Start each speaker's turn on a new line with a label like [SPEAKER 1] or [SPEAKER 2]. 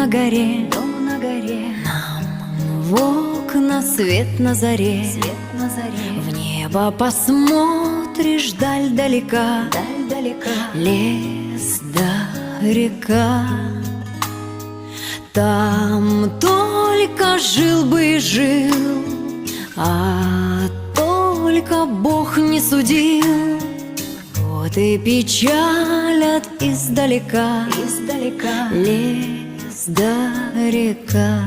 [SPEAKER 1] на горе, нам в окна свет на заре. В небо посмотришь, даль далека, лес да река. Там только жил бы и жил, а только Бог не судил. Вот и печалят издалека, лес да река.